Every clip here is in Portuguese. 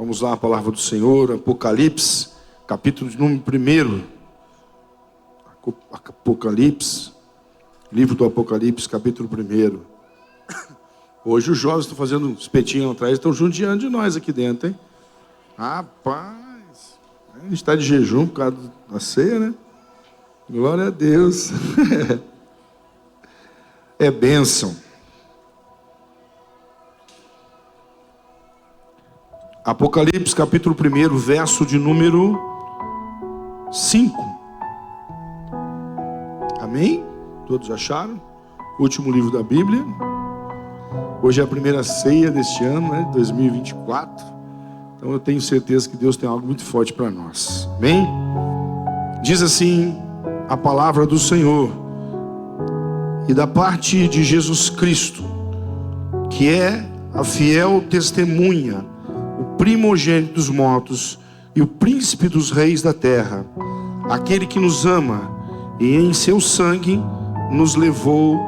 Vamos lá, a palavra do Senhor, Apocalipse, capítulo de número 1. Apocalipse, livro do Apocalipse, capítulo 1. Hoje os jovens estão fazendo um espetinho atrás, estão judiando de nós aqui dentro, hein? Rapaz, a gente está de jejum por causa da ceia, né? Glória a Deus. É bênção. Apocalipse, capítulo 1, verso de número 5. Amém? Todos acharam? Último livro da Bíblia. Hoje é a primeira ceia deste ano, né? 2024. Então eu tenho certeza que Deus tem algo muito forte para nós. Amém? Diz assim a palavra do Senhor: e da parte de Jesus Cristo, que é a fiel testemunha, o primogênito dos mortos e o príncipe dos reis da terra, aquele que nos ama e em seu sangue nos livrou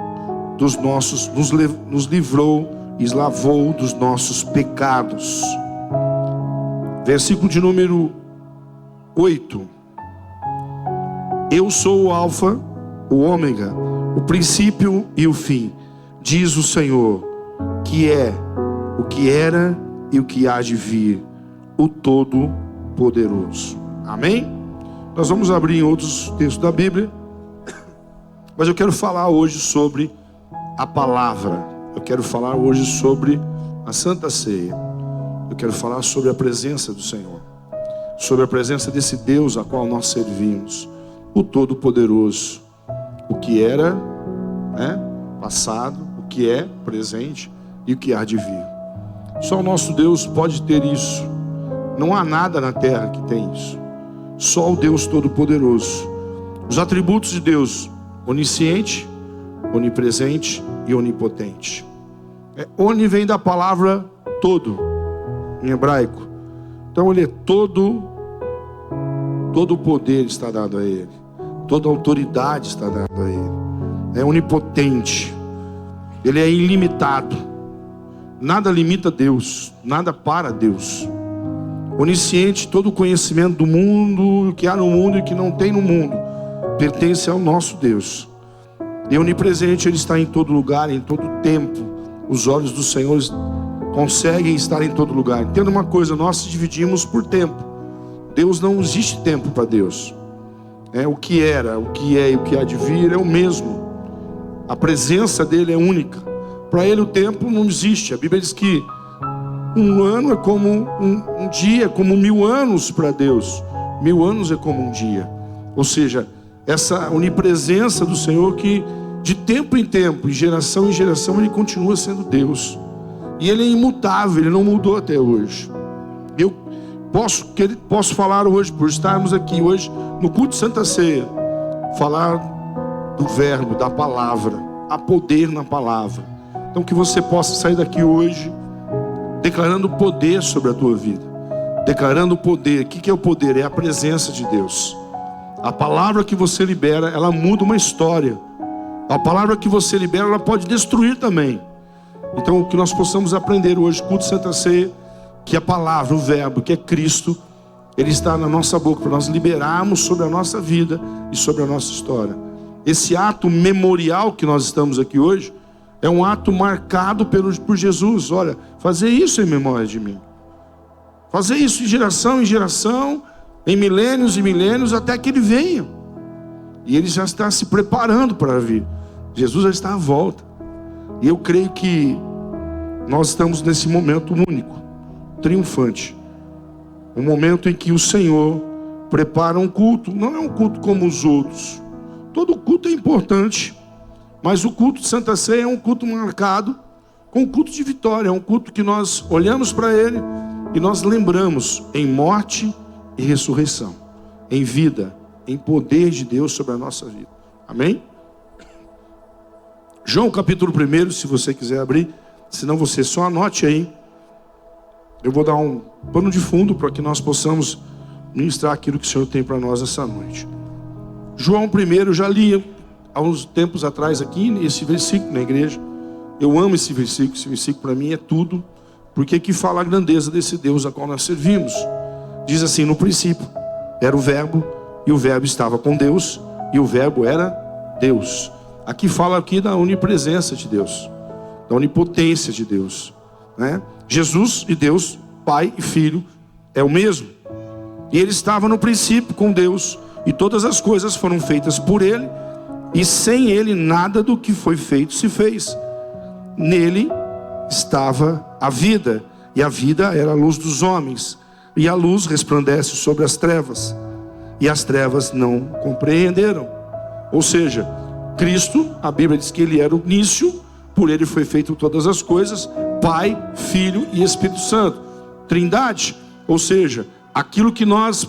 e lavou dos nossos pecados. Versículo de número 8. Eu sou o Alfa, o Ômega, o princípio e o fim, diz o Senhor, que é, o que era e o que há de vir, o Todo-Poderoso. Amém? Nós vamos abrir em outros textos da Bíblia, mas eu quero falar hoje sobre a palavra. Eu quero falar hoje sobre a Santa Ceia. Eu quero falar sobre a presença do Senhor, sobre a presença desse Deus a qual nós servimos, o Todo-Poderoso, o que era, né, passado, o que é presente e o que há de vir. Só o nosso Deus pode ter isso. Não há nada na terra que tem isso. Só o Deus Todo-Poderoso. Os atributos de Deus: onisciente, onipresente e onipotente. Oni vem da palavra todo, em hebraico. Então ele é todo o poder está dado a ele, toda autoridade está dada a ele. É onipotente, ele é ilimitado. Nada limita Deus, nada para Deus. Onisciente, todo o conhecimento do mundo, que há no mundo e que não tem no mundo, pertence ao nosso Deus. E onipresente, ele está em todo lugar, em todo tempo. Os olhos do Senhor conseguem estar em todo lugar. Entenda uma coisa, nós se dividimos por tempo. Deus, não existe tempo para Deus. O que era, o que é e o que há de vir é o mesmo. A presença dele é única. Para ele o tempo não existe. A Bíblia diz que um ano é como um dia, como 1000 anos para Deus. 1000 anos é como um dia. Ou seja, essa onipresença do Senhor que de tempo em tempo, de geração em geração, ele continua sendo Deus. E ele é imutável, ele não mudou até hoje. Eu posso falar hoje, por estarmos aqui hoje no culto de Santa Ceia, falar do verbo, da palavra. Há poder na palavra. Então que você possa sair daqui hoje declarando poder sobre a tua vida. Declarando poder. O que é o poder? É a presença de Deus. A palavra que você libera, ela muda uma história. A palavra que você libera, ela pode destruir também. Então que nós possamos aprender hoje, culto de Santa Ceia, que a palavra, o verbo, que é Cristo, ele está na nossa boca, para nós liberarmos sobre a nossa vida e sobre a nossa história. Esse ato memorial que nós estamos aqui hoje, é um ato marcado por Jesus. Olha, fazer isso em memória de mim. Fazer isso de geração em geração, em milênios e milênios, até que ele venha. E ele já está se preparando para vir. Jesus já está à volta. E eu creio que nós estamos nesse momento único, triunfante. Um momento em que o Senhor prepara um culto. Não é um culto como os outros. Todo culto é importante. Mas o culto de Santa Ceia é um culto marcado com um culto de vitória. É um culto que nós olhamos para ele e nós lembramos em morte e ressurreição, em vida, em poder de Deus sobre a nossa vida. Amém? João capítulo 1, se você quiser abrir, senão você só anote aí. Eu vou dar um pano de fundo para que nós possamos ministrar aquilo que o Senhor tem para nós essa noite. João 1, eu já li há uns tempos atrás aqui, esse versículo na igreja. Eu amo esse versículo para mim é tudo. Porque aqui fala a grandeza desse Deus a qual nós servimos. Diz assim: no princípio era o verbo, e o verbo estava com Deus, e o verbo era Deus. Aqui fala aqui da onipresença de Deus, da onipotência de Deus, né? Jesus e Deus, Pai e Filho, é o mesmo. E ele estava no princípio com Deus, e todas as coisas foram feitas por ele, e sem ele nada do que foi feito se fez. Nele estava a vida, e a vida era a luz dos homens, e a luz resplandece sobre as trevas, e as trevas não compreenderam. Ou seja, Cristo, a Bíblia diz que ele era o início, por ele foi feito todas as coisas, Pai, Filho e Espírito Santo, Trindade. Ou seja, aquilo que nós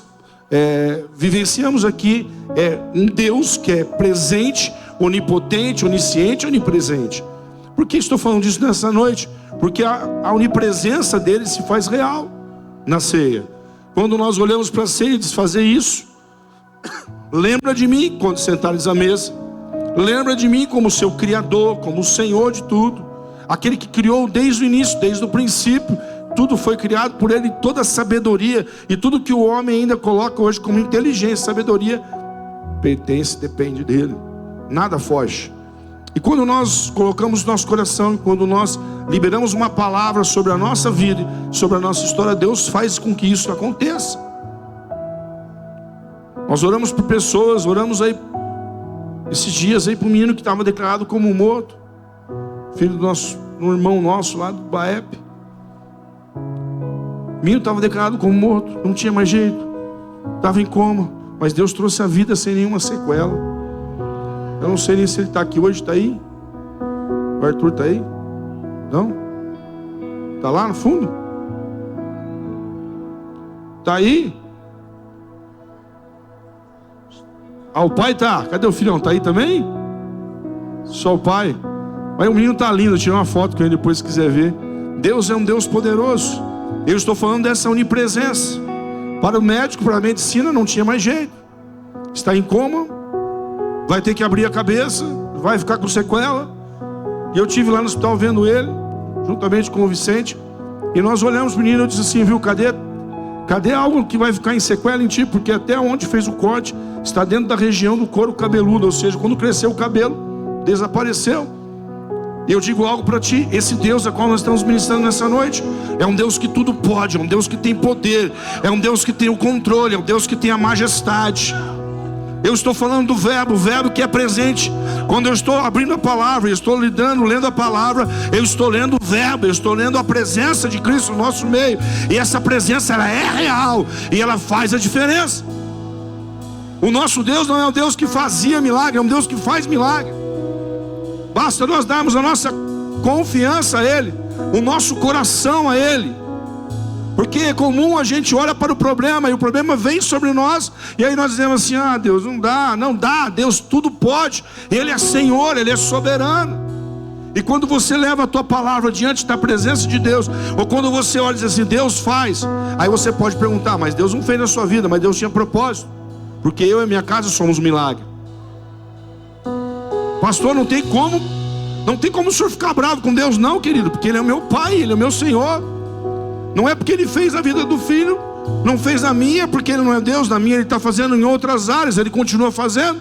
vivenciamos aqui é um Deus que é presente, onipotente, onisciente, onipresente. Por que estou falando disso nessa noite? Porque a onipresença dele se faz real na ceia. Quando nós olhamos para a ceia e diz: fazer isso, lembra de mim quando sentares à mesa. Lembra de mim como seu Criador, como o Senhor de tudo, aquele que criou desde o início, desde o princípio. Tudo foi criado por ele, toda a sabedoria e tudo que o homem ainda coloca hoje como inteligência, sabedoria, pertence, depende dele. Nada foge. E quando nós colocamos nosso coração, e quando nós liberamos uma palavra sobre a nossa vida, sobre a nossa história, Deus faz com que isso aconteça. Nós oramos por pessoas, oramos aí esses dias aí para um menino que estava declarado como morto, filho do um irmão nosso lá do Baep. O menino estava declarado como morto, não tinha mais jeito, estava em coma, mas Deus trouxe a vida sem nenhuma sequela. Eu não sei nem se ele está aqui hoje. Está aí? O Arthur está aí? Não? Está lá no fundo? Está aí? Ah, o pai está. Cadê o filhão? Está aí também? Só o pai. Mas o menino está lindo. Eu tirei uma foto com ele depois, se quiser ver. Deus é um Deus poderoso. Eu estou falando dessa onipresença. Para o médico, para a medicina, não tinha mais jeito. Está em coma, vai ter que abrir a cabeça, vai ficar com sequela. E eu estive lá no hospital vendo ele, juntamente com o Vicente. E nós olhamos para o menino e disse assim: viu, cadê algo que vai ficar em sequela em ti? Porque até onde fez o corte está dentro da região do couro cabeludo. Ou seja, quando cresceu o cabelo, desapareceu. E eu digo algo para ti: esse Deus a qual nós estamos ministrando nessa noite é um Deus que tudo pode, é um Deus que tem poder, é um Deus que tem o controle, é um Deus que tem a majestade. Eu estou falando do verbo, o verbo que é presente. Quando eu estou abrindo a palavra, eu estou lendo a palavra, eu estou lendo o verbo, eu estou lendo a presença de Cristo no nosso meio. E essa presença, ela é real e ela faz a diferença. O nosso Deus não é um Deus que fazia milagre, é um Deus que faz milagre. Basta nós darmos a nossa confiança a Ele, o nosso coração a Ele. Porque é comum a gente olha para o problema e o problema vem sobre nós, e aí nós dizemos assim: ah, Deus, não dá, Deus tudo pode, Ele é Senhor, Ele é soberano. E quando você leva a tua palavra diante da presença de Deus, ou quando você olha e diz assim: Deus faz, aí você pode perguntar: mas Deus não fez na sua vida, mas Deus tinha propósito, porque eu e minha casa somos um milagre. Pastor, não tem como o senhor ficar bravo com Deus, não, querido, porque Ele é o meu Pai, Ele é o meu Senhor. Não é porque Ele fez a vida do filho, não fez a minha, porque Ele não é Deus. Na minha Ele está fazendo em outras áreas, Ele continua fazendo.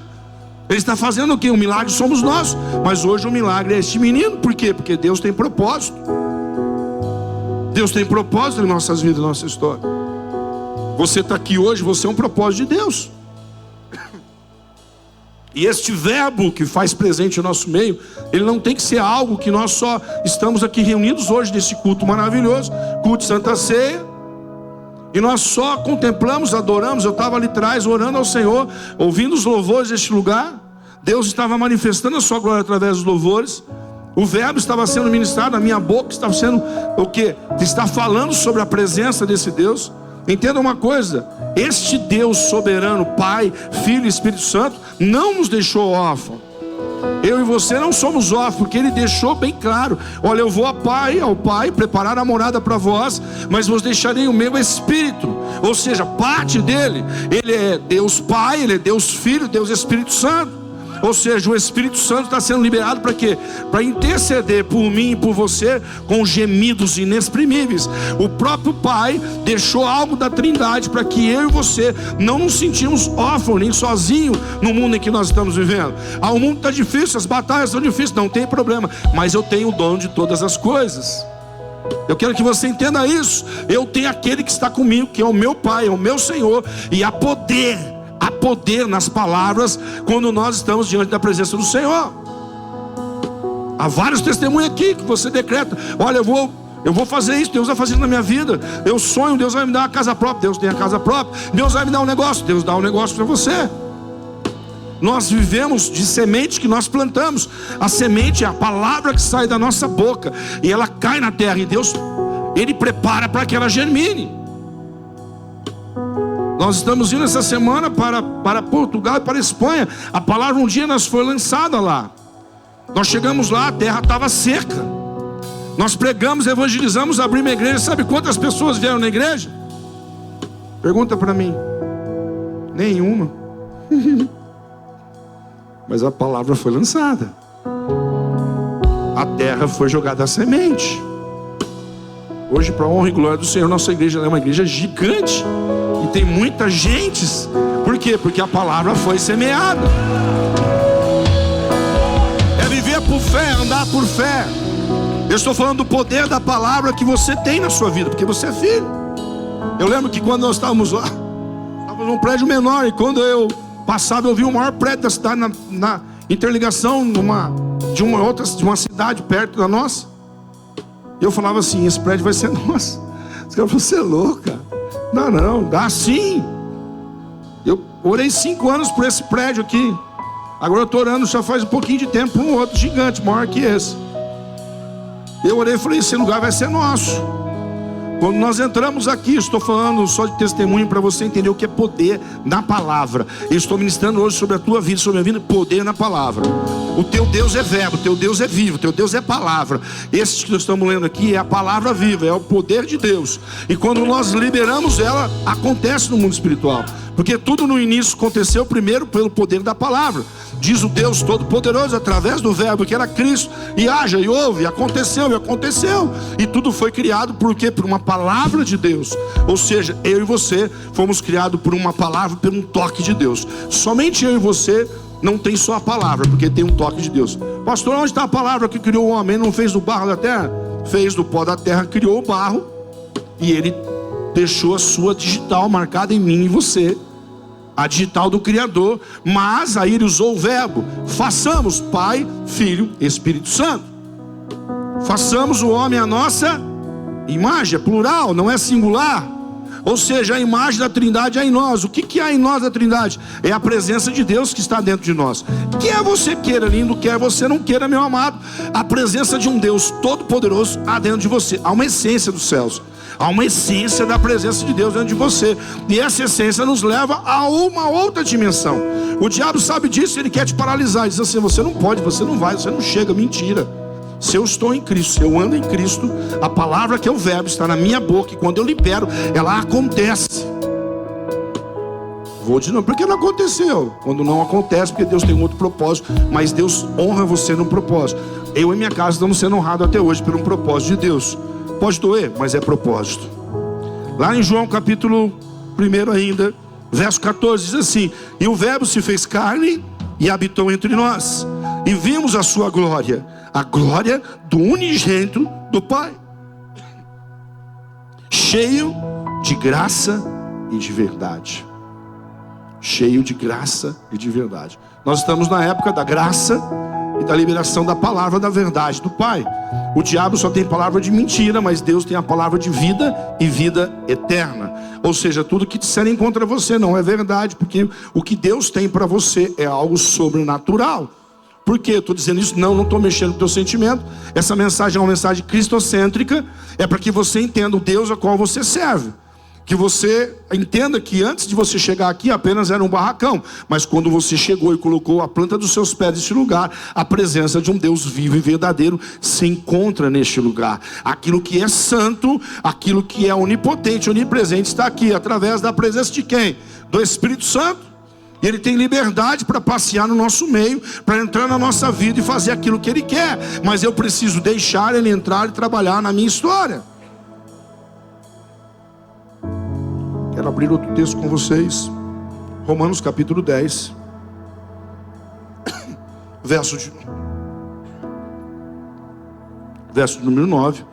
Ele está fazendo o quê? O milagre somos nós. Mas hoje o milagre é este menino. Por quê? Porque Deus tem propósito. Deus tem propósito em nossas vidas, em nossa história. Você está aqui hoje, você é um propósito de Deus. E este verbo que faz presente no nosso meio, ele não tem que ser algo que nós só estamos aqui reunidos hoje nesse culto maravilhoso, culto de Santa Ceia, e nós só contemplamos, adoramos. Eu estava ali atrás orando ao Senhor, ouvindo os louvores deste lugar. Deus estava manifestando a sua glória através dos louvores. O verbo estava sendo ministrado na minha boca, estava sendo o quê? Está falando sobre a presença desse Deus. Entenda uma coisa: este Deus soberano, Pai, Filho e Espírito Santo, não nos deixou órfãos. Eu e você não somos órfãos, porque Ele deixou bem claro: olha, eu vou ao Pai, preparar a morada para vós, mas vos deixarei o meu Espírito. Ou seja, parte dele, Ele é Deus Pai, Ele é Deus Filho, Deus Espírito Santo. Ou seja, o Espírito Santo está sendo liberado para quê? Para interceder por mim e por você com gemidos inexprimíveis. O próprio Pai deixou algo da Trindade para que eu e você não nos sentimos órfãos nem sozinhos no mundo em que nós estamos vivendo. O mundo está difícil, as batalhas estão difíceis, não tem problema, mas eu tenho o dono de todas as coisas. Eu quero que você entenda isso. Eu tenho aquele que está comigo, que é o meu Pai, é o meu Senhor, e há poder nas palavras quando nós estamos diante da presença do Senhor. Há vários testemunhos aqui que você decreta: olha, eu vou fazer isso, Deus vai fazer isso na minha vida. Eu sonho, Deus vai me dar uma casa própria. Deus tem a casa própria. Deus vai me dar um negócio, Deus dá um negócio para você. Nós vivemos de semente que nós plantamos. A semente é a palavra que sai da nossa boca, e ela cai na terra, e Deus, Ele prepara para que ela germine. Nós estamos indo essa semana para Portugal e para a Espanha. A palavra um dia nós foi lançada lá. Nós chegamos lá, a terra estava seca. Nós pregamos, evangelizamos, abrimos a igreja. Sabe quantas pessoas vieram na igreja? Pergunta para mim. Nenhuma. Mas a palavra foi lançada. A terra foi jogada a semente. Hoje, para a honra e glória do Senhor, nossa igreja é uma igreja gigante. E tem muita gente. Por quê? Porque a palavra foi semeada. É viver por fé, andar por fé. Eu estou falando do poder da palavra que você tem na sua vida, porque você é filho. Eu lembro que quando nós estávamos lá, estávamos num prédio menor, e quando eu passava, eu vi o maior prédio da cidade na interligação de uma cidade perto da nossa. E eu falava assim: esse prédio vai ser nosso. Os caras falaram: você é louca? Não, dá sim. Eu orei 5 anos por esse prédio aqui. Agora eu estou orando já faz um pouquinho de tempo por um outro gigante, maior que esse. Eu orei e falei: esse lugar vai ser nosso. Quando nós entramos aqui, estou falando só de testemunho para você entender o que é poder na palavra. Eu estou ministrando hoje sobre a tua vida, sobre a minha vida, poder na palavra. O teu Deus é verbo, o teu Deus é vivo, o teu Deus é palavra. Esse que nós estamos lendo aqui é a palavra viva, é o poder de Deus. E quando nós liberamos ela, acontece no mundo espiritual. Porque tudo no início aconteceu primeiro pelo poder da palavra. Diz o Deus Todo-Poderoso através do verbo que era Cristo: e haja, e houve, e aconteceu, e aconteceu. E tudo foi criado por quê? Por uma palavra de Deus. Ou seja, eu e você fomos criados por uma palavra, por um toque de Deus. Somente eu e você não tem só a palavra, porque tem um toque de Deus. Pastor, onde está a palavra que criou o homem? Não fez do barro da terra? Fez do pó da terra, criou o barro, e ele deixou a sua digital marcada em mim e você, a digital do Criador. Mas aí ele usou o verbo: façamos, Pai, Filho, Espírito Santo. Façamos o homem a nossa imagem. É plural, não é singular. Ou seja, a imagem da Trindade é em nós. O que há em nós da Trindade? É a presença de Deus que está dentro de nós. Quer você queira, lindo, quer você não queira, meu amado, a presença de um Deus Todo-Poderoso há dentro de você. Há uma essência dos céus, há uma essência da presença de Deus dentro de você. E essa essência nos leva a uma outra dimensão. O diabo sabe disso, ele quer te paralisar. Diz assim: você não pode, você não vai, você não chega. Mentira. Se eu estou em Cristo, se eu ando em Cristo, a palavra que é o verbo está na minha boca, e quando eu libero, ela acontece. Vou de novo, porque não aconteceu. Quando não acontece, porque Deus tem um outro propósito. Mas Deus honra você num propósito. Eu e minha casa estamos sendo honrados até hoje por um propósito de Deus. Pode doer, mas é propósito. Lá em João capítulo 1 ainda, verso 14, diz assim: e o verbo se fez carne e habitou entre nós, e vimos a sua glória, a glória do unigênito do Pai, cheio de graça e de verdade. Cheio de graça e de verdade. Nós estamos na época da graça e da liberação da palavra da verdade do Pai. O diabo só tem palavra de mentira, mas Deus tem a palavra de vida e vida eterna. Ou seja, tudo que disserem contra você não é verdade, porque o que Deus tem para você é algo sobrenatural. Por quê? Eu estou dizendo isso? Não estou mexendo no teu sentimento. Essa mensagem é uma mensagem cristocêntrica. É para que você entenda o Deus a qual você serve. Que você entenda que antes de você chegar aqui apenas era um barracão, mas quando você chegou e colocou a planta dos seus pés neste lugar, a presença de um Deus vivo e verdadeiro se encontra neste lugar. Aquilo que é santo, aquilo que é onipotente, onipresente, está aqui através da presença de quem? Do Espírito Santo. E Ele tem liberdade para passear no nosso meio, para entrar na nossa vida e fazer aquilo que Ele quer. Mas eu preciso deixar Ele entrar e trabalhar na minha história. Quero abrir outro texto com vocês. Romanos capítulo 10. Verso número 9.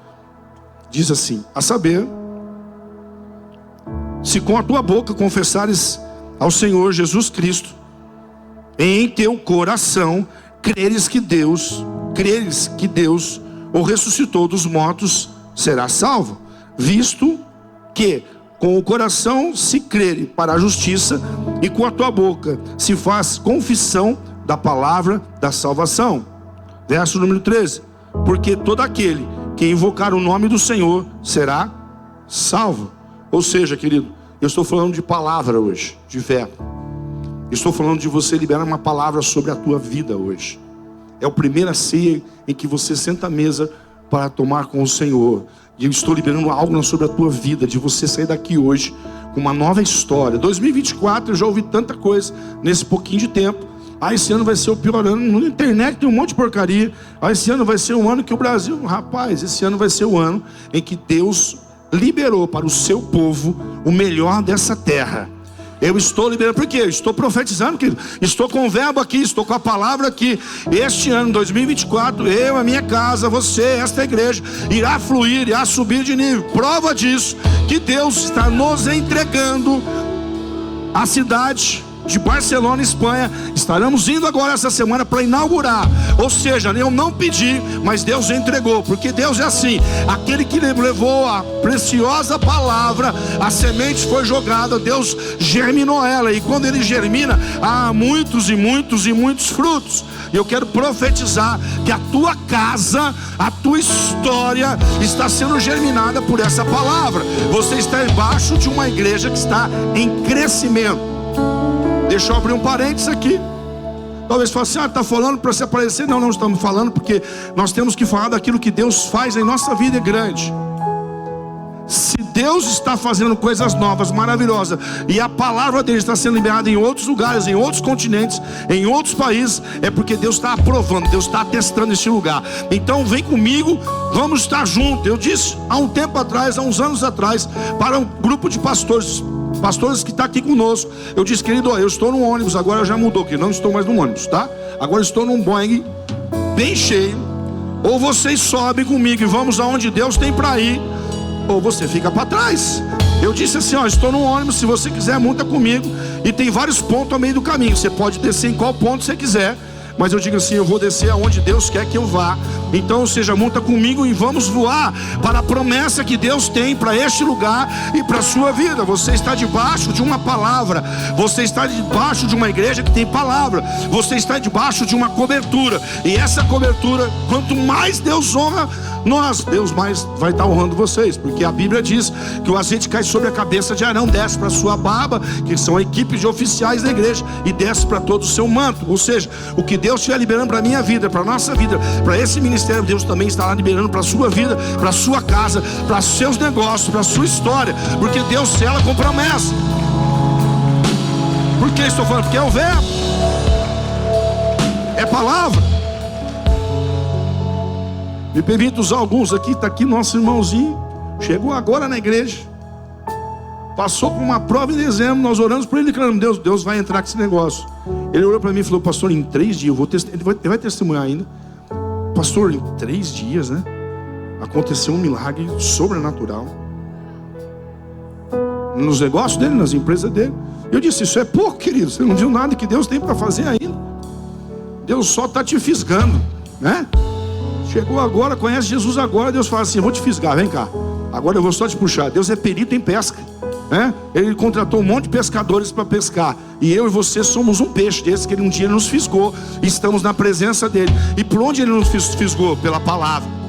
Diz assim: a saber, se com a tua boca confessares ao Senhor Jesus Cristo, em teu coração creres que Deus o ressuscitou dos mortos, serás salvo. Visto que com o coração se crê para a justiça, e com a tua boca se faz confissão da palavra da salvação. Verso número 13: porque todo aquele que invocar o nome do Senhor será salvo. Ou seja, querido, eu estou falando de palavra hoje, de verbo. Estou falando de você liberar uma palavra sobre a tua vida hoje. É a primeira ceia em que você senta à mesa para tomar com o Senhor. E eu estou liberando algo sobre a tua vida, de você sair daqui hoje com uma nova história. 2024, eu já ouvi tanta coisa nesse pouquinho de tempo. Esse ano vai ser o pior ano. Na internet tem um monte de porcaria. Esse ano vai ser um ano que o Brasil... Rapaz, esse ano vai ser o ano em que Deus liberou para o seu povo o melhor dessa terra. Eu estou liberando, por quê? Eu estou profetizando, querido. Estou com o verbo aqui, estou com a palavra aqui. Este ano, 2024, eu, a minha casa, você, esta igreja, irá fluir, irá subir de nível. Prova disso, que Deus está nos entregando a cidade de Barcelona, Espanha. Estaremos indo agora essa semana para inaugurar. Ou seja, eu não pedi, mas Deus entregou. Porque Deus é assim: aquele que levou a preciosa palavra, a semente foi jogada, Deus germinou ela. E quando Ele germina, há muitos e muitos e muitos frutos. E eu quero profetizar que a tua casa, a tua história está sendo germinada por essa palavra. Você está embaixo de uma igreja que está em crescimento. Deixa eu abrir um parênteses aqui. Talvez você fale assim: está falando para se aparecer. Não estamos falando, porque nós temos que falar daquilo que Deus faz em nossa vida, é grande. Se Deus está fazendo coisas novas, maravilhosas, e a palavra dele está sendo liberada em outros lugares, em outros continentes, em outros países, é porque Deus está aprovando, Deus está atestando esse lugar. Então vem comigo, vamos estar juntos. Eu disse há um tempo atrás, há uns anos atrás, para um grupo de pastores que está aqui conosco, eu disse: querido, eu estou num ônibus, agora já mudou, que não estou mais num ônibus, tá? Agora estou num Boeing bem cheio. Ou vocês sobem comigo e vamos aonde Deus tem para ir, ou você fica para trás. Eu disse assim: estou num ônibus, se você quiser monta comigo, e tem vários pontos ao meio do caminho, você pode descer em qual ponto você quiser, mas eu digo assim: eu vou descer aonde Deus quer que eu vá. Então, ou seja, monta comigo e vamos voar para a promessa que Deus tem para este lugar e para a sua vida. Você está debaixo de uma palavra. Você está debaixo de uma igreja que tem palavra. Você está debaixo de uma cobertura. E essa cobertura, quanto mais Deus honra nós, Deus mais vai estar honrando vocês. Porque a Bíblia diz que o azeite cai sobre a cabeça de Arão, desce para a sua barba, que são equipes de oficiais da igreja, e desce para todo o seu manto. Ou seja, o que Deus estiver liberando para a minha vida, para a nossa vida, para esse ministério, Deus também estará liberando para a sua vida, para a sua casa, para os seus negócios, para a sua história. Porque Deus sela com promessa. Por que estou falando? Porque é o verbo, é palavra. Me permito usar alguns aqui. Está aqui nosso irmãozinho, chegou agora na igreja, passou por uma prova em dezembro. Nós oramos por ele e clamamos: Deus vai entrar com esse negócio. Ele olhou para mim e falou: pastor, em 3 dias ele vai testemunhar ainda. Pastor, em 3 dias, né? Aconteceu um milagre sobrenatural nos negócios dele, nas empresas dele. Eu disse: isso é pouco, querido. Você não viu nada que Deus tem para fazer ainda. Deus só está te fisgando, né? Chegou agora, conhece Jesus agora. Deus fala assim: eu vou te fisgar, vem cá. Agora eu vou só te puxar. Deus é perito em pesca, né? Ele contratou um monte de pescadores para pescar. E eu e você somos um peixe desse que um dia ele nos fisgou. E estamos na presença dele. E por onde ele nos fisgou? Pela palavra.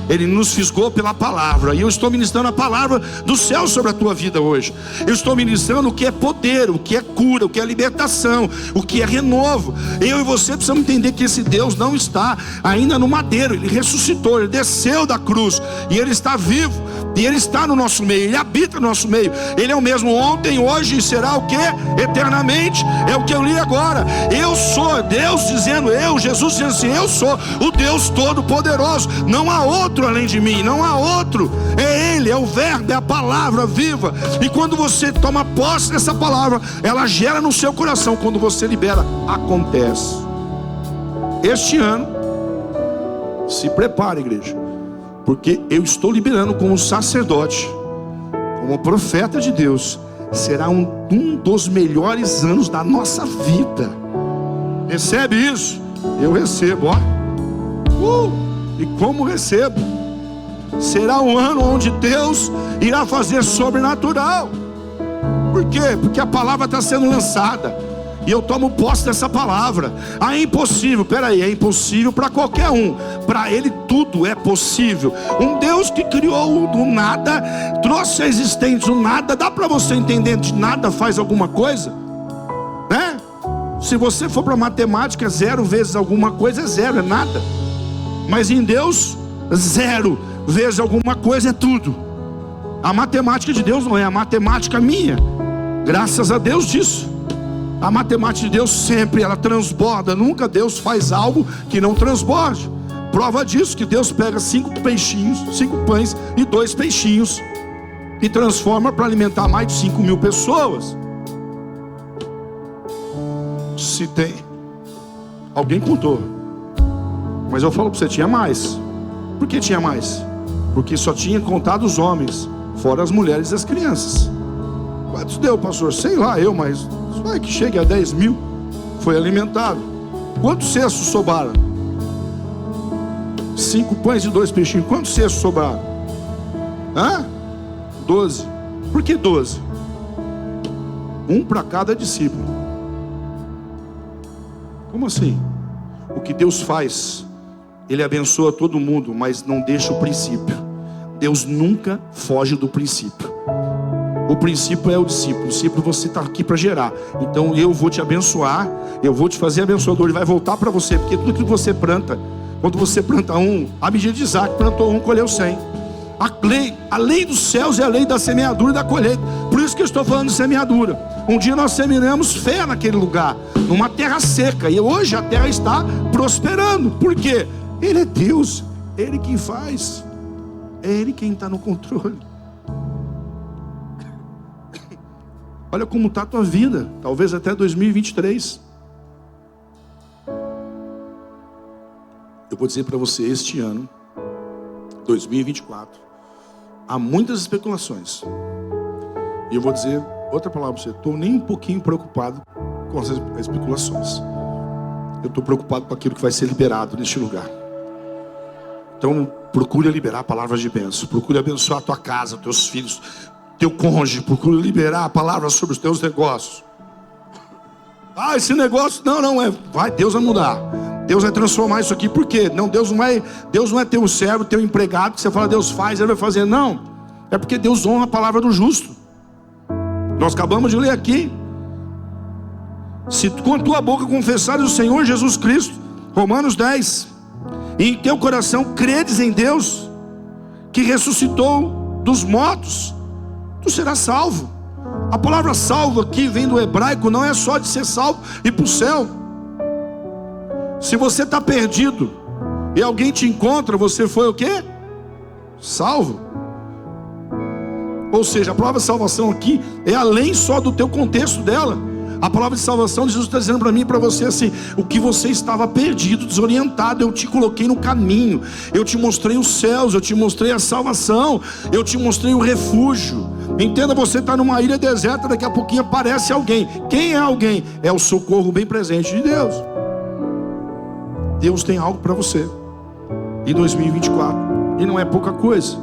Ele nos fisgou pela palavra. E eu estou ministrando a palavra do céu sobre a tua vida hoje. Eu estou ministrando o que é poder, o que é cura, o que é libertação, o que é renovo. Eu e você precisamos entender que esse Deus não está ainda no madeiro. Ele ressuscitou, ele desceu da cruz e ele está vivo. E Ele está no nosso meio, Ele habita no nosso meio. Ele é o mesmo ontem, hoje e será o que? Eternamente. É o que eu li agora. Eu sou Deus dizendo, Jesus dizendo assim, eu sou o Deus Todo-Poderoso. Não há outro além de mim, não há outro. É Ele, é o Verbo, é a palavra viva. E quando você toma posse dessa palavra, ela gera no seu coração. Quando você libera, acontece. Este ano, se prepare, igreja, porque eu estou liberando como sacerdote, como profeta de Deus. Será um dos melhores anos da nossa vida. Recebe isso? Eu recebo, ó. E como recebo? Será um ano onde Deus irá fazer sobrenatural. Por quê? Porque a palavra está sendo lançada. E eu tomo posse dessa palavra. É impossível, peraí, é impossível para qualquer um. Para Ele tudo é possível. Um Deus que criou do nada, trouxe a existência do nada. Dá para você entender de nada faz alguma coisa? Né? Se você for para matemática, 0 vezes alguma coisa é 0, é nada. Mas em Deus, 0 vezes alguma coisa é tudo. A matemática de Deus não é a matemática minha. Graças a Deus disso. A matemática de Deus sempre, ela transborda. Nunca Deus faz algo que não transborde. Prova disso que Deus pega 5 pães e 2 peixinhos e transforma para alimentar mais de 5.000 pessoas. Se tem, alguém contou, mas eu falo para você, tinha mais. Por que tinha mais? Porque só tinha contado os homens, fora as mulheres e as crianças. Quantos deu, pastor? Sei lá, mas vai que chegue a 10.000. Foi alimentado. Quantos cestos sobraram? 5 pães e 2 peixinhos. Quantos cestos sobraram? 12. Por que 12? Um para cada discípulo. Como assim? O que Deus faz, Ele abençoa todo mundo, mas não deixa o princípio. Deus nunca foge do princípio. O princípio é o discípulo. O discípulo você está aqui para gerar. Então eu vou te abençoar, eu vou te fazer abençoador. Ele vai voltar para você, porque tudo que você planta, quando você planta a medida de Isaac, plantou 1, colheu 100. A lei dos céus é a lei da semeadura e da colheita. Por isso que eu estou falando de semeadura. Um dia nós semeamos fé naquele lugar, numa terra seca, e hoje a terra está prosperando. Por quê? Ele é Deus, Ele quem faz, é Ele quem está no controle. Olha como está a tua vida, talvez até 2023. Eu vou dizer para você, este ano, 2024, há muitas especulações. E eu vou dizer outra palavra para você, estou nem um pouquinho preocupado com as especulações. Eu estou preocupado com aquilo que vai ser liberado neste lugar. Então, procure liberar palavras de bênção, procure abençoar a tua casa, teus filhos, teu cônjuge, procura liberar a palavra sobre os teus negócios. Esse negócio, vai, Deus vai mudar, Deus vai transformar isso aqui. Por quê? Não, Deus não é teu servo, teu empregado, que você fala, Deus faz, Ele vai fazer. Não, é porque Deus honra a palavra do justo. Nós acabamos de ler aqui, se com a tua boca confessares o Senhor Jesus Cristo, Romanos 10, e em teu coração credes em Deus, que ressuscitou dos mortos, tu serás salvo. A palavra salvo aqui vem do hebraico, não é só de ser salvo e ir para o céu. Se você está perdido e alguém te encontra, você foi o quê? Salvo. Ou seja, a palavra salvação aqui é além só do teu contexto dela. A palavra de salvação, Jesus está dizendo para mim e para você assim: o que você estava perdido, desorientado, eu te coloquei no caminho, eu te mostrei os céus, eu te mostrei a salvação, eu te mostrei o refúgio. Entenda, você está numa ilha deserta, daqui a pouquinho aparece alguém. Quem é alguém? É o socorro bem presente de Deus. Deus tem algo para você em 2024, e não é pouca coisa.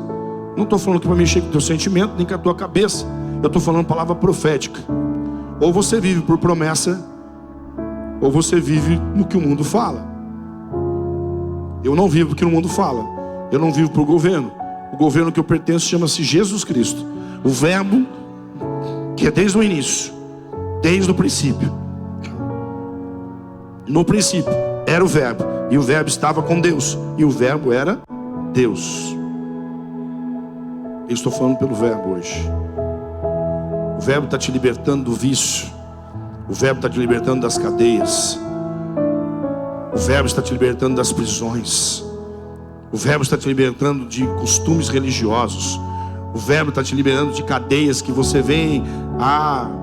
Não estou falando que vai mexer com o teu sentimento, nem com a tua cabeça. Eu estou falando palavra profética. Ou você vive por promessa, ou você vive no que o mundo fala. Eu não vivo porque o mundo fala. Eu não vivo por governo. O governo que eu pertenço chama-se Jesus Cristo, o Verbo que é desde o início, desde o princípio. No princípio era o Verbo, e o Verbo estava com Deus, e o Verbo era Deus. Eu estou falando pelo verbo hoje. O verbo está te libertando do vício. O verbo está te libertando das cadeias. O verbo está te libertando das prisões. O verbo está te libertando de costumes religiosos. O verbo está te liberando de cadeias que você vem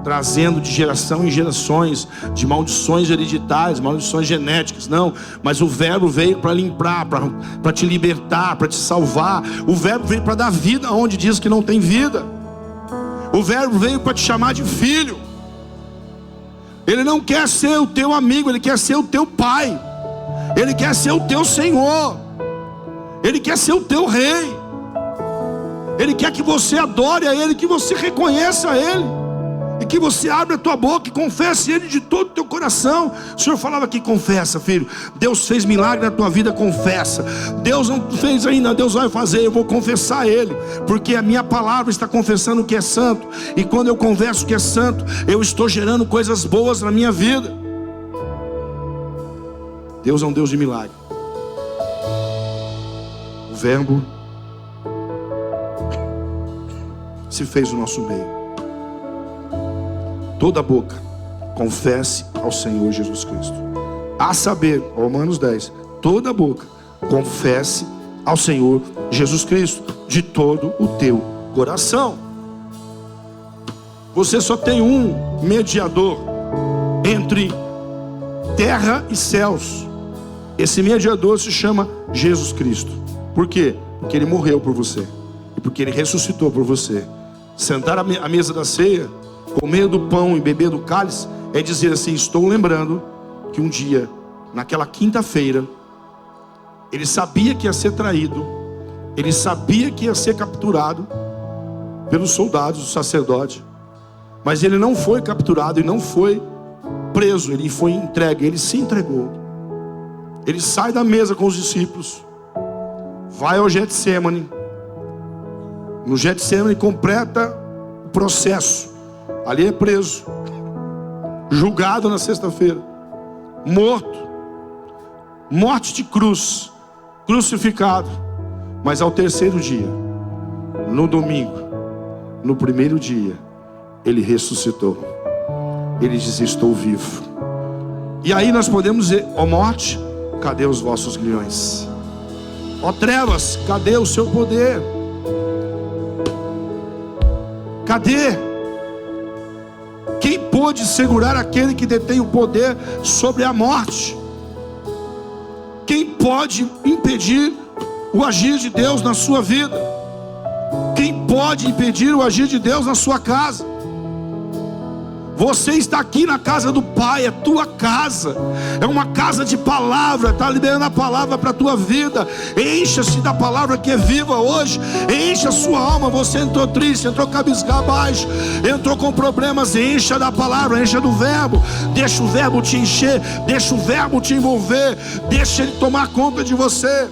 trazendo de geração em gerações, de maldições hereditárias, maldições genéticas. Não, mas o verbo veio para limpar, para te libertar, para te salvar. O verbo veio para dar vida onde diz que não tem vida. O verbo veio para te chamar de filho. Ele não quer ser o teu amigo, ele quer ser o teu pai. Ele quer ser o teu Senhor. Ele quer ser o teu rei. Ele quer que você adore a Ele, que você reconheça a Ele, e que você abra a tua boca e confesse Ele de todo o teu coração. O Senhor falava aqui: confessa, filho. Deus fez milagre na tua vida, confessa. Deus não fez ainda, Deus vai fazer. Eu vou confessar Ele, porque a minha palavra está confessando o que é santo. E quando eu confesso o que é santo, eu estou gerando coisas boas na minha vida. Deus é um Deus de milagre. O verbo se fez o nosso meio. Toda boca confesse ao Senhor Jesus Cristo. A saber, Romanos 10, toda boca confesse ao Senhor Jesus Cristo de todo o teu coração. Você só tem um mediador entre terra e céus. Esse mediador se chama Jesus Cristo. Por quê? Porque Ele morreu por você, e porque Ele ressuscitou por você. Sentar à mesa da ceia, comer do pão e beber do cálice, é dizer assim: estou lembrando que um dia, naquela quinta-feira, Ele sabia que ia ser traído, Ele sabia que ia ser capturado pelos soldados, o sacerdote, mas Ele não foi capturado e não foi preso, Ele foi entregue. Ele se entregou. Ele sai da mesa com os discípulos, vai ao Getsemane. No Getsemane completa o processo. Ali é preso, julgado na sexta-feira, morto, morte de cruz, crucificado. Mas ao terceiro dia, no domingo, no primeiro dia, Ele ressuscitou. Ele diz: estou vivo. E aí nós podemos dizer: ó morte, cadê os vossos grilhões? Ó trevas, cadê o seu poder? Cadê? Quem pôde segurar aquele que detém o poder sobre a morte? Quem pode impedir o agir de Deus na sua vida? Quem pode impedir o agir de Deus na sua casa? Você está aqui na casa do Pai, é tua casa, é uma casa de palavra, está liberando a palavra para a tua vida. Encha-se da palavra que é viva hoje, encha a sua alma. Você entrou triste, entrou cabisbaixo, entrou com problemas, encha da palavra, encha do verbo. Deixa o verbo te encher, deixa o verbo te envolver, deixa Ele tomar conta de você.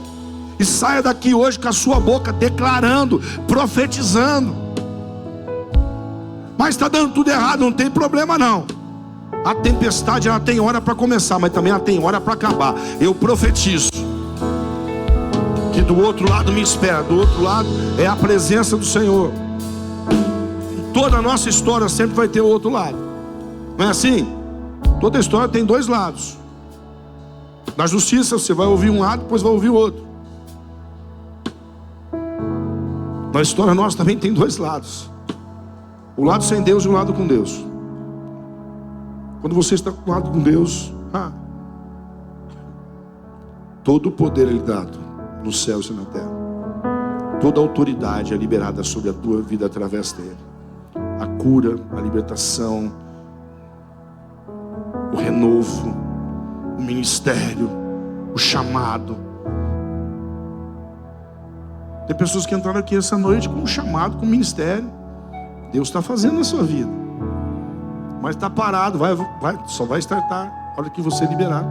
E saia daqui hoje com a sua boca declarando, profetizando. Mas está dando tudo errado, não tem problema não. A tempestade, ela tem hora para começar, mas também ela tem hora para acabar. Eu profetizo que do outro lado me espera. Do outro lado é a presença do Senhor. Em toda a nossa história sempre vai ter o outro lado. Não é assim? Toda história tem dois lados. Na justiça você vai ouvir um lado, depois vai ouvir o outro. Na história nossa também tem dois lados. O lado sem Deus e o lado com Deus. Quando você está com o lado com Deus, todo o poder é dado nos céus e na terra. Toda a autoridade é liberada sobre a tua vida através dele. A cura, a libertação, o renovo, o ministério, o chamado. Tem pessoas que entraram aqui essa noite com um chamado, com um ministério. Deus está fazendo na sua vida, mas está parado, só vai startar a hora que você liberar.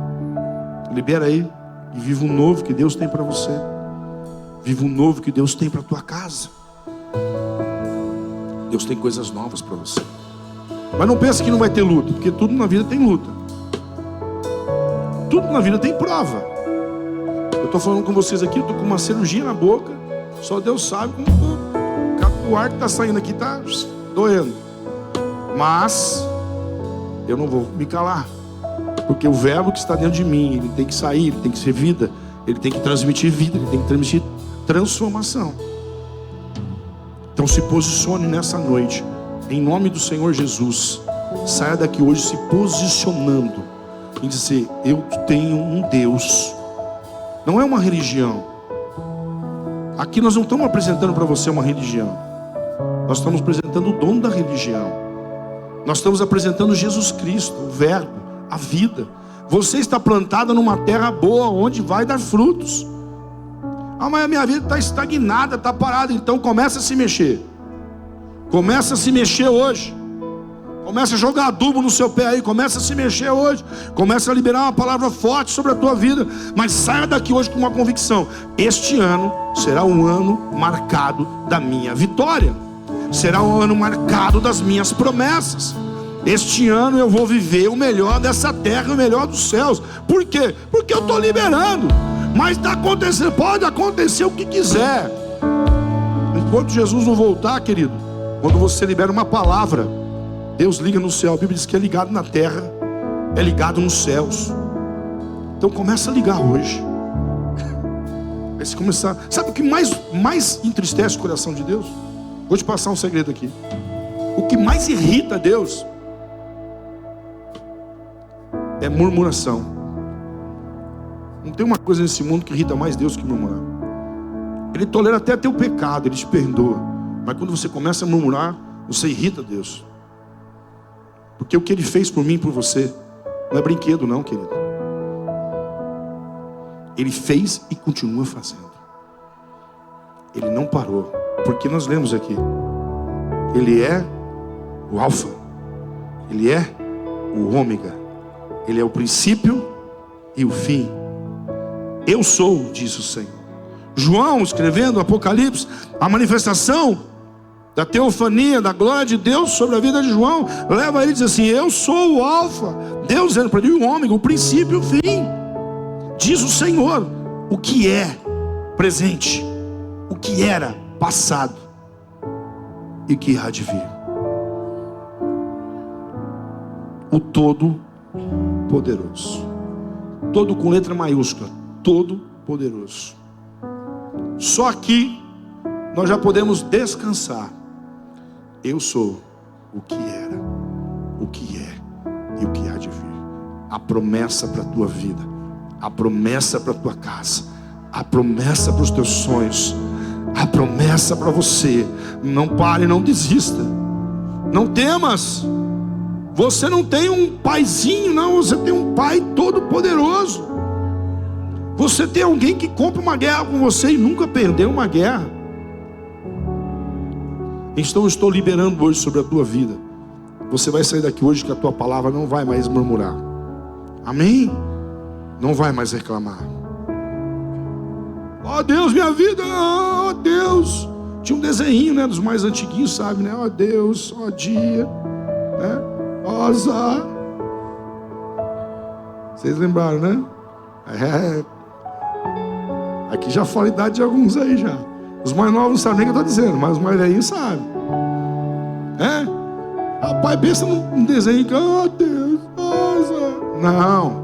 Libera aí e viva um novo que Deus tem para você. Viva um novo que Deus tem para a tua casa. Deus tem coisas novas para você. Mas não pense que não vai ter luta, porque tudo na vida tem luta. Tudo na vida tem prova. Eu estou falando com vocês aqui, eu estou com uma cirurgia na boca. Só Deus sabe como o ar que está saindo aqui está doendo. Mas eu não vou me calar, porque o verbo que está dentro de mim, ele tem que sair, ele tem que ser vida, ele tem que transmitir vida, ele tem que transmitir transformação. Então se posicione nessa noite, em nome do Senhor Jesus. Saia daqui hoje se posicionando em dizer: eu tenho um Deus. Não é uma religião. Aqui nós não estamos apresentando para você uma religião. Nós estamos apresentando o dono da religião. Nós estamos apresentando Jesus Cristo, o verbo, a vida. Você está plantada numa terra boa, onde vai dar frutos. Ah, mas a minha vida está estagnada, está parada. Então começa a se mexer. Começa a se mexer hoje. Começa a jogar adubo no seu pé aí. Começa a se mexer hoje. Começa a liberar uma palavra forte sobre a tua vida. Mas saia daqui hoje com uma convicção: este ano será um ano marcado da minha vitória. Será um ano marcado das minhas promessas. Este ano eu vou viver o melhor dessa terra, o melhor dos céus. Por quê? Porque eu estou liberando. Mas está acontecendo, pode acontecer o que quiser. Enquanto Jesus não voltar, querido, quando você libera uma palavra, Deus liga no céu. A Bíblia diz que é ligado na terra, é ligado nos céus. Então começa a ligar hoje. Aí se começar, sabe o que mais entristece o coração de Deus? Vou te passar um segredo aqui. O que mais irrita Deus é murmuração. Não tem uma coisa nesse mundo que irrita mais Deus que murmurar. Ele tolera até teu pecado, ele te perdoa. Mas quando você começa a murmurar, você irrita Deus. Porque o que ele fez por mim e por você não é brinquedo não, querido. Ele fez e continua fazendo. Ele não parou. Porque nós lemos aqui: ele é o alfa, ele é o ômega, ele é o princípio e o fim. Eu sou, diz o Senhor. João, escrevendo o Apocalipse, a manifestação da teofania, da glória de Deus sobre a vida de João, leva ele e diz assim: eu sou o alfa. Deus dizendo para ele: o ômega, o princípio e o fim. Diz o Senhor, o que é presente, o que era passado e o que há de vir. O Todo-Poderoso. Todo com letra maiúscula. Todo-Poderoso. Só aqui nós já podemos descansar. Eu sou o que era, o que é e o que há de vir. A promessa para a tua vida, a promessa para a tua casa, a promessa para os teus sonhos, a promessa para você. Não pare, não desista. Não temas. Você não tem um paizinho, não. Você tem um pai todo poderoso. Você tem alguém que compra uma guerra com você e nunca perdeu uma guerra. Então eu estou liberando hoje sobre a tua vida. Você vai sair daqui hoje que a tua palavra não vai mais murmurar. Amém? Não vai mais reclamar. Ó Deus, minha vida, ó Deus. Tinha um desenho, né, dos mais antiguinhos, sabe, né? Ó Deus, ó dia, né? Ó azar. Vocês lembraram, né? Aqui já fala a idade de alguns aí já. Os mais novos não sabem nem o que eu estou dizendo, mas os mais velhinhos sabem. Rapaz, pensa num desenho que, ó Deus, ó azar. Não.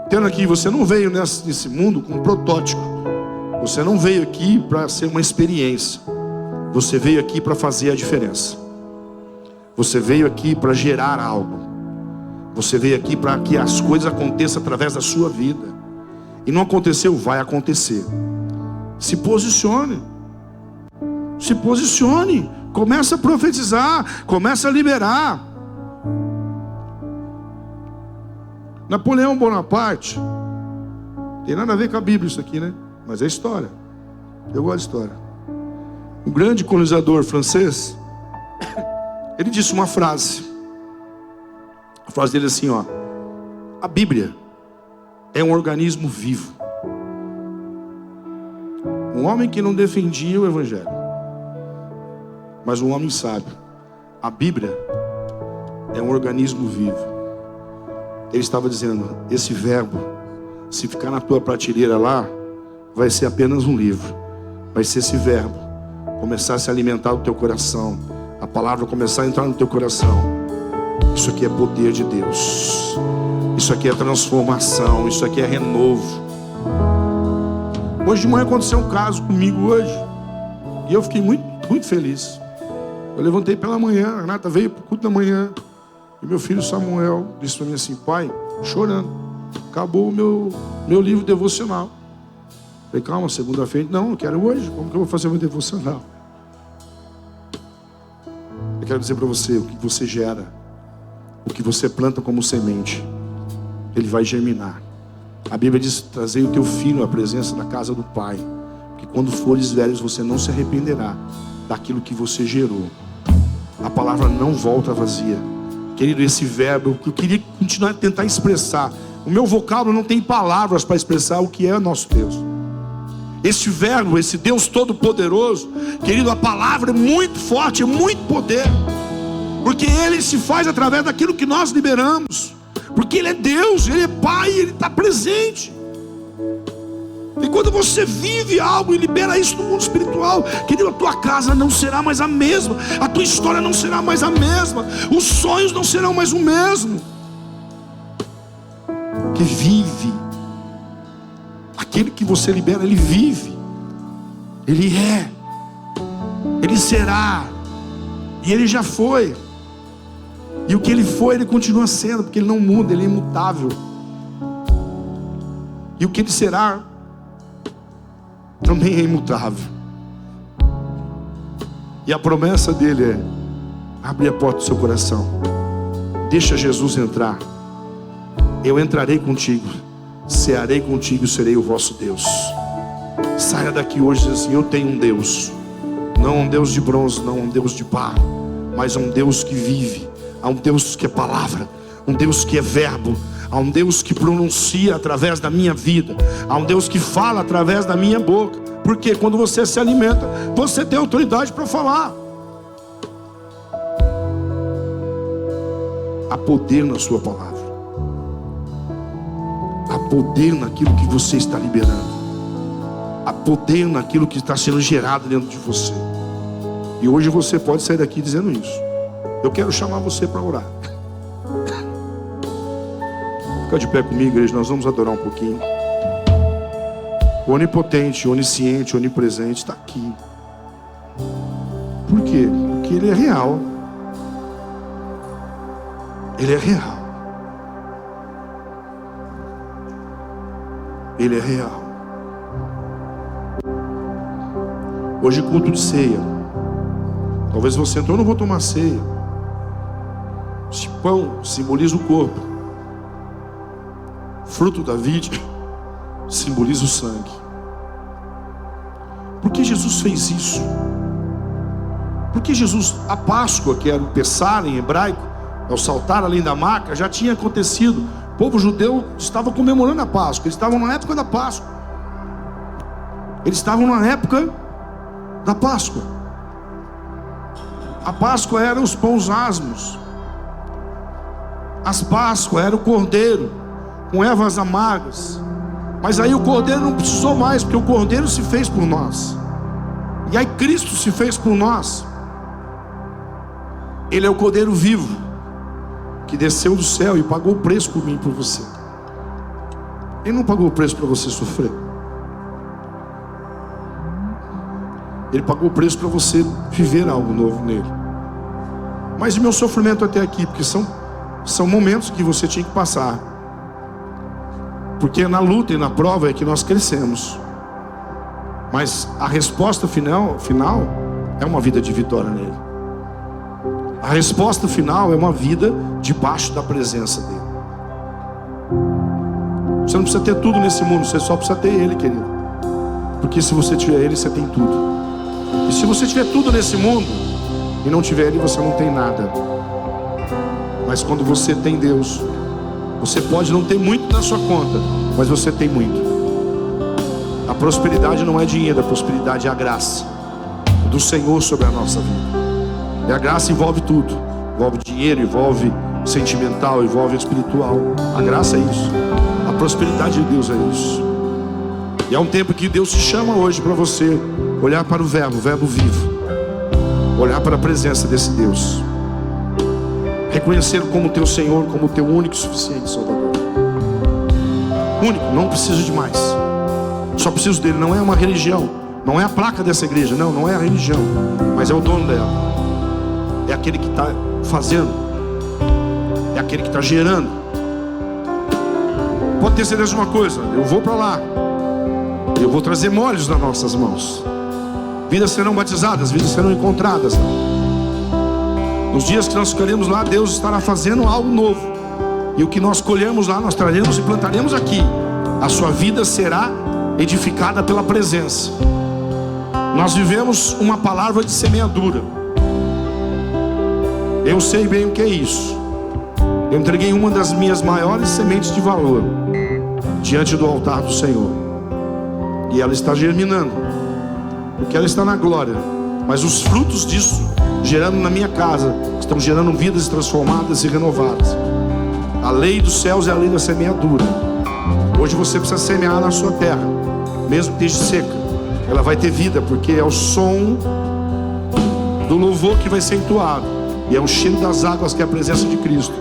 Entendo aqui, você não veio nesse mundo com um protótipo. Você não veio aqui para ser uma experiência. Você veio aqui para fazer a diferença. Você veio aqui para gerar algo. Você veio aqui para que as coisas aconteçam através da sua vida. E não aconteceu, vai acontecer. Se posicione. Se posicione. Começa a profetizar. Começa a liberar. Napoleão Bonaparte, tem nada a ver com a Bíblia isso aqui, né? Mas é história. Eu gosto de história. Um grande colonizador francês, ele disse uma frase. A frase dele é assim, ó: a Bíblia é um organismo vivo. Um homem que não defendia o Evangelho, mas um homem sábio. A Bíblia é um organismo vivo. Ele estava dizendo: esse verbo, se ficar na tua prateleira lá, vai ser apenas um livro. Vai ser esse verbo começar a se alimentar do teu coração, a palavra começar a entrar no teu coração, isso aqui é poder de Deus. Isso aqui é transformação, isso aqui é renovo. Hoje de manhã aconteceu um caso comigo hoje, e eu fiquei muito feliz. Eu levantei pela manhã, a Renata veio para o culto da manhã, e meu filho Samuel disse para mim assim: pai, chorando, acabou o meu livro devocional. Eu falei: calma, segunda-feira. Não, eu quero hoje. Como que eu vou fazer o meu devocional? Eu quero dizer para você, o que você gera, o que você planta como semente, ele vai germinar. A Bíblia diz: trazei o teu filho à presença da casa do Pai, porque quando fores velhos você não se arrependerá daquilo que você gerou. A palavra não volta vazia. Querido, esse verbo que eu queria continuar a tentar expressar, o meu vocábulo não tem palavras para expressar o que é nosso Deus. Esse verbo, esse Deus todo-poderoso, querido, a palavra é muito forte, é muito poder, porque Ele se faz através daquilo que nós liberamos, porque Ele é Deus, Ele é Pai, Ele está presente. E quando você vive algo e libera isso no mundo espiritual, querido, a tua casa não será mais a mesma, a tua história não será mais a mesma, os sonhos não serão mais o mesmo. Que vive, aquele que você libera, ele vive, ele é, ele será, e ele já foi. E o que ele foi, ele continua sendo, porque ele não muda, ele é imutável. E o que ele será também é imutável. E a promessa dele é: abre a porta do seu coração, deixa Jesus entrar. Eu entrarei contigo, cearei contigo e serei o vosso Deus. Saia daqui hoje e diz assim: eu tenho um Deus, não um Deus de bronze, não um Deus de barro, mas um Deus que vive, há um Deus que é palavra, um Deus que é verbo, há um Deus que pronuncia através da minha vida, há um Deus que fala através da minha boca. Porque quando você se alimenta, você tem autoridade para falar. Há poder na sua palavra, há poder naquilo que você está liberando, há poder naquilo que está sendo gerado dentro de você. E hoje você pode sair daqui dizendo isso. Eu quero chamar você para orar. Fica de pé comigo, igreja, nós vamos adorar um pouquinho. O onipotente, onisciente, onipresente está aqui. Por quê? Porque Ele é real. Ele é real. Ele é real. Hoje culto de ceia. Talvez você entrou: eu não vou tomar ceia. Esse pão simboliza o corpo, fruto da vide simboliza o sangue. Por que Jesus fez isso? Porque Jesus, a Páscoa, que era o Pessar em hebraico, ao saltar além da maca, já tinha acontecido. O povo judeu estava comemorando a Páscoa, eles estavam na época da Páscoa. Eles estavam na época da Páscoa. A Páscoa era os pães asmos. As Páscoa era o cordeiro com ervas amargas. Mas aí o cordeiro não precisou mais, porque o cordeiro se fez por nós. E aí Cristo se fez por nós. Ele é o cordeiro vivo, que desceu do céu e pagou o preço por mim e por você. Ele não pagou o preço para você sofrer. Ele pagou o preço para você viver algo novo nele. Mas o meu sofrimento até aqui, porque são momentos que você tinha que passar. Porque na luta e na prova é que nós crescemos. Mas a resposta final é uma vida de vitória nele. A resposta final é uma vida debaixo da presença dele. Você não precisa ter tudo nesse mundo, você só precisa ter Ele, querido. Porque se você tiver Ele, você tem tudo. E se você tiver tudo nesse mundo e não tiver Ele, você não tem nada. Mas quando você tem Deus, você pode não ter muito na sua conta, mas você tem muito. A prosperidade não é dinheiro, a prosperidade é a graça do Senhor sobre a nossa vida. E a graça envolve tudo. Envolve dinheiro, envolve sentimental, envolve espiritual. A graça é isso. A prosperidade de Deus é isso. E é um tempo que Deus te chama hoje para você olhar para o verbo vivo, olhar para a presença desse Deus, reconhecer como teu Senhor, como teu único e suficiente Salvador. Único, não preciso de mais, só preciso dele. Não é uma religião, não é a placa dessa igreja, não é a religião, mas é o dono dela, é aquele que está fazendo, é aquele que está gerando. Pode ter certeza de uma coisa, eu vou para lá, eu vou trazer molhos nas nossas mãos. Vidas serão batizadas, vidas serão encontradas. Nos dias que nós ficaremos lá, Deus estará fazendo algo novo. E o que nós colhermos lá, nós traremos e plantaremos aqui. A sua vida será edificada pela presença. Nós vivemos uma palavra de semeadura. Eu sei bem o que é isso. Eu entreguei uma das minhas maiores sementes de valor diante do altar do Senhor. E ela está germinando, porque ela está na glória. Mas os frutos disso, gerando na minha casa, estão gerando vidas transformadas e renovadas. A lei dos céus é a lei da semeadura. Hoje você precisa semear na sua terra, mesmo que esteja seca. Ela vai ter vida, porque é o som do louvor que vai ser entoado, e é o cheiro das águas, que é a presença de Cristo.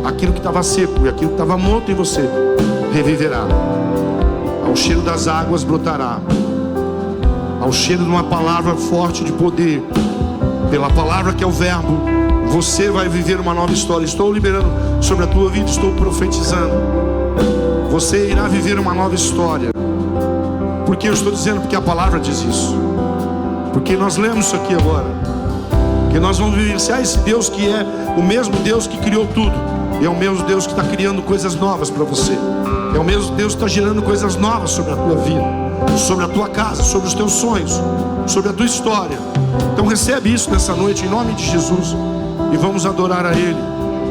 Aquilo que estava seco e aquilo que estava morto em você reviverá. Ao cheiro das águas brotará, ao cheiro de uma palavra forte de poder, pela palavra que é o verbo, você vai viver uma nova história. Estou liberando sobre a tua vida, estou profetizando. Você irá viver uma nova história. Por que eu estou dizendo? Porque a palavra diz isso. Porque nós lemos isso aqui agora. Porque nós vamos vivenciar esse Deus que é o mesmo Deus que criou tudo. E é o mesmo Deus que está criando coisas novas para você. É o mesmo Deus que está gerando coisas novas sobre a tua vida, sobre a tua casa, sobre os teus sonhos, sobre a tua história. Então recebe isso nessa noite, em nome de Jesus, e vamos adorar a Ele.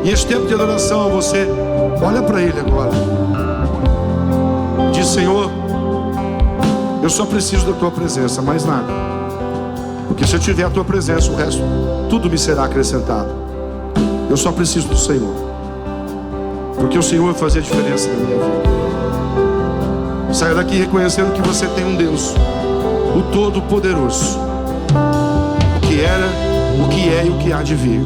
E este tempo de adoração, você olha para Ele agora, diz: Senhor, eu só preciso da tua presença, mais nada. Porque se eu tiver a tua presença, o resto, tudo me será acrescentado. Eu só preciso do Senhor, porque o Senhor vai fazer a diferença na minha vida. Saia daqui reconhecendo que você tem um Deus, o Todo-Poderoso, o que era, o que é e o que há de vir.